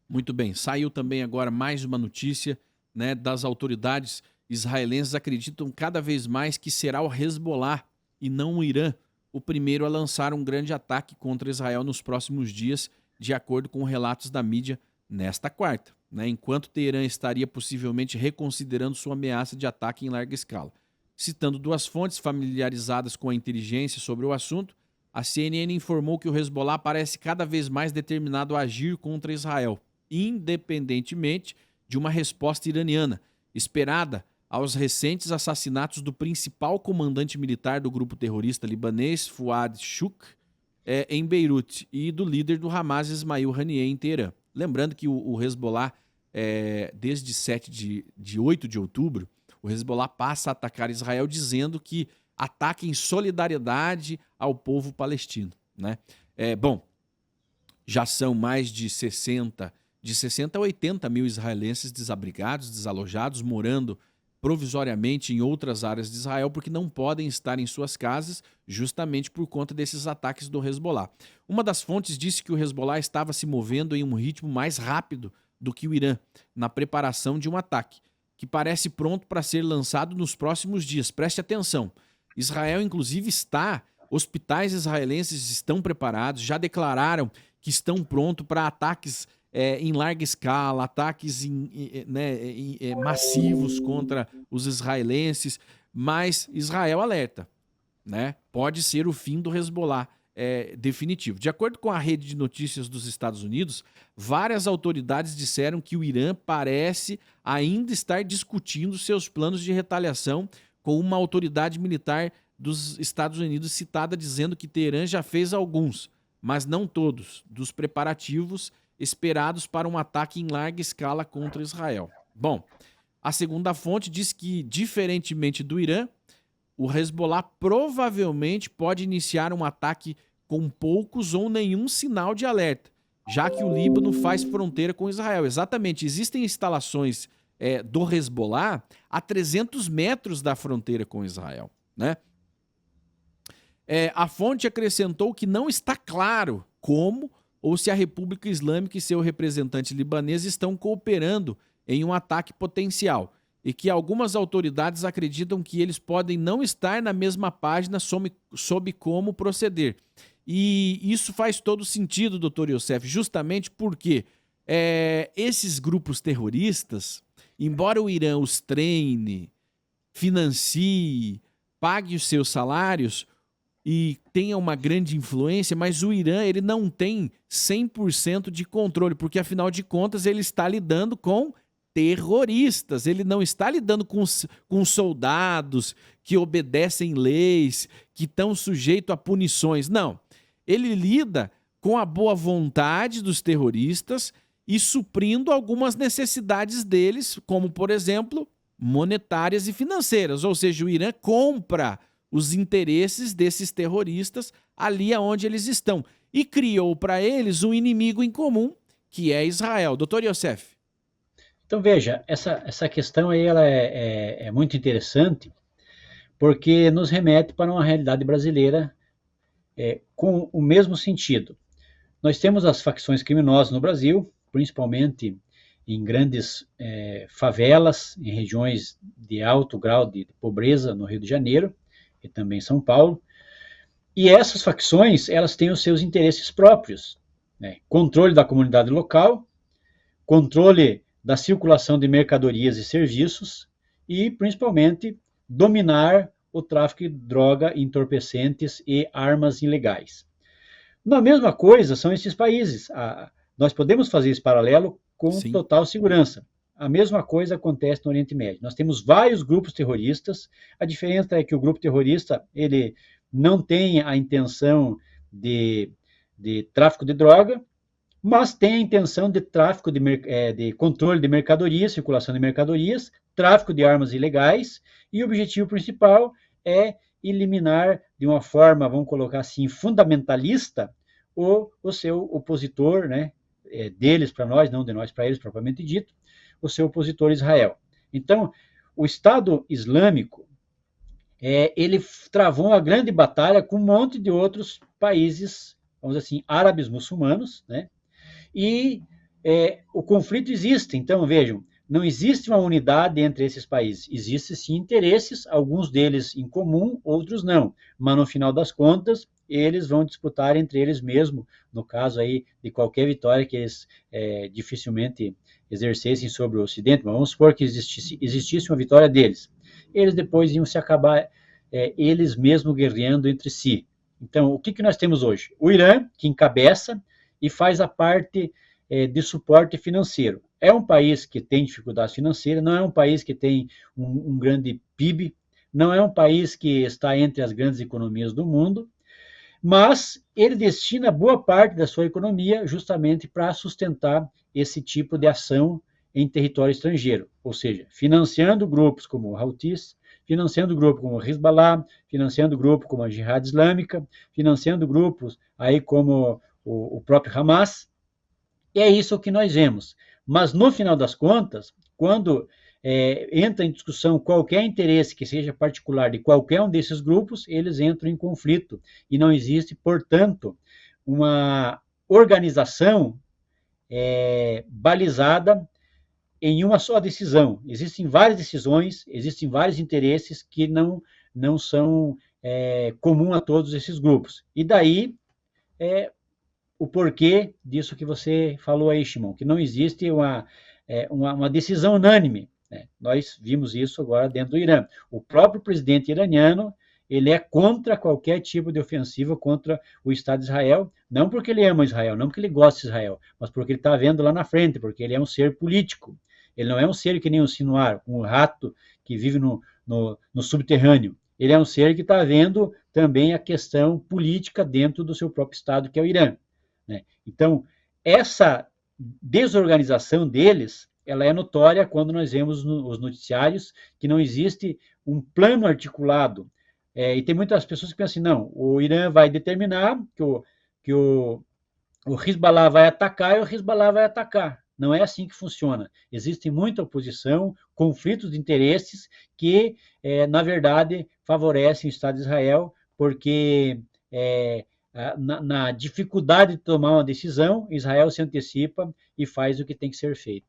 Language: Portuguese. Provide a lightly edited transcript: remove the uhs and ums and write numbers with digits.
Muito bem. Saiu também agora mais uma notícia, né, das autoridades israelenses acreditam cada vez mais que será o Hezbollah e não o Irã o primeiro a lançar um grande ataque contra Israel nos próximos dias, de acordo com relatos da mídia nesta quarta, né, enquanto Teherã estaria possivelmente reconsiderando sua ameaça de ataque em larga escala. Citando duas fontes familiarizadas com a inteligência sobre o assunto, a CNN informou que o Hezbollah parece cada vez mais determinado a agir contra Israel, independentemente de uma resposta iraniana, esperada aos recentes assassinatos do principal comandante militar do grupo terrorista libanês, Fuad Shuk, em Beirute, e do líder do Hamas, Ismail Haniyeh, em Teherã. Lembrando que o Hezbollah, desde 8 de outubro, o Hezbollah passa a atacar Israel dizendo que ataca em solidariedade ao povo palestino, né? Bom, já são mais de 60 a 80 mil israelenses desabrigados, desalojados, morando provisoriamente em outras áreas de Israel, porque não podem estar em suas casas justamente por conta desses ataques do Hezbollah. Uma das fontes disse que o Hezbollah estava se movendo em um ritmo mais rápido do que o Irã na preparação de um ataque, que parece pronto para ser lançado nos próximos dias. Preste atenção. Israel, inclusive, hospitais israelenses estão preparados, já declararam que estão prontos para ataques em larga escala, ataques massivos contra os israelenses, mas Israel alerta, né? Pode ser o fim do Hezbollah definitivo. De acordo com a rede de notícias dos Estados Unidos, várias autoridades disseram que o Irã parece ainda estar discutindo seus planos de retaliação com uma autoridade militar dos Estados Unidos citada dizendo que Teherã já fez alguns, mas não todos, dos preparativos esperados para um ataque em larga escala contra Israel. Bom, a segunda fonte diz que, diferentemente do Irã, o Hezbollah provavelmente pode iniciar um ataque com poucos ou nenhum sinal de alerta, já que o Líbano faz fronteira com Israel. Exatamente, existem instalações do Hezbollah a 300 metros da fronteira com Israel, né? A fonte acrescentou que não está claro como ou se a República Islâmica e seu representante libanês estão cooperando em um ataque potencial e que algumas autoridades acreditam que eles podem não estar na mesma página sobre como proceder. E isso faz todo sentido, doutor Youssef, justamente porque esses grupos terroristas, embora o Irã os treine, financie, pague os seus salários e tenha uma grande influência, mas o Irã ele não tem 100% de controle, porque afinal de contas ele está lidando com terroristas, ele não está lidando com soldados que obedecem leis, que estão sujeitos a punições, não. Ele lida com a boa vontade dos terroristas e suprindo algumas necessidades deles, como, por exemplo, monetárias e financeiras, ou seja, o Irã compra os interesses desses terroristas ali onde eles estão e criou para eles um inimigo em comum, que é Israel. Doutor Youssef. Então, veja, essa questão aí ela é muito interessante, porque nos remete para uma realidade brasileira com o mesmo sentido. Nós temos as facções criminosas no Brasil, principalmente em grandes favelas, em regiões de alto grau de pobreza no Rio de Janeiro e também em São Paulo. E essas facções, elas têm os seus interesses próprios, né? Controle da comunidade local, controle da circulação de mercadorias e serviços e, principalmente, dominar o tráfico de droga, entorpecentes e armas ilegais. Na mesma coisa são esses países. Nós podemos fazer esse paralelo com Sim. total segurança. A mesma coisa acontece no Oriente Médio. Nós temos vários grupos terroristas. A diferença é que o grupo terrorista ele não tem a intenção de tráfico de droga, mas tem a intenção de tráfico de controle de mercadorias, circulação de mercadorias, tráfico de armas ilegais, e o objetivo principal é eliminar de uma forma, vamos colocar assim, fundamentalista, o seu opositor, né, deles para nós, não de nós para eles, propriamente dito, o seu opositor Israel. Então, o Estado Islâmico, ele travou uma grande batalha com um monte de outros países, vamos dizer assim, árabes muçulmanos, né, e o conflito existe. Então, vejam, não existe uma unidade entre esses países. Existem sim interesses, alguns deles em comum, outros não. Mas no final das contas, eles vão disputar entre eles mesmo, no caso aí de qualquer vitória que eles dificilmente exercessem sobre o Ocidente, mas vamos supor que existisse uma vitória deles. Eles depois iam se acabar eles mesmos guerreando entre si. Então, o que nós temos hoje? O Irã, que encabeça e faz a parte de suporte financeiro. É um país que tem dificuldades financeiras, não é um país que tem um grande PIB, não é um país que está entre as grandes economias do mundo, mas ele destina boa parte da sua economia justamente para sustentar esse tipo de ação em território estrangeiro, ou seja, financiando grupos como o Houthis, financiando grupos como o Hezbollah, financiando grupos como a Jihad Islâmica, financiando grupos aí como o próprio Hamas. E é isso que nós vemos. Mas, no final das contas, quando entra em discussão qualquer interesse que seja particular de qualquer um desses grupos, eles entram em conflito. E não existe, portanto, uma organização balizada em uma só decisão. Existem várias decisões, existem vários interesses que não são comum a todos esses grupos. E daí o porquê disso que você falou aí, Shimon, que não existe uma decisão unânime. Né? Nós vimos isso agora dentro do Irã. O próprio presidente iraniano, ele é contra qualquer tipo de ofensiva contra o Estado de Israel, não porque ele ama Israel, não porque ele gosta de Israel, mas porque ele está vendo lá na frente, porque ele é um ser político. Ele não é um ser que nem o Sinuar, um rato que vive no subterrâneo. Ele é um ser que está vendo também a questão política dentro do seu próprio Estado, que é o Irã. Né? Então, essa desorganização deles, ela é notória quando nós vemos os noticiários que não existe um plano articulado. E tem muitas pessoas que pensam assim, não, o Irã vai determinar que o Hezbollah vai atacar e o Hezbollah vai atacar. Não é assim que funciona. Existe muita oposição, conflitos de interesses que, na verdade, favorecem o Estado de Israel, porque na dificuldade de tomar uma decisão, Israel se antecipa e faz o que tem que ser feito.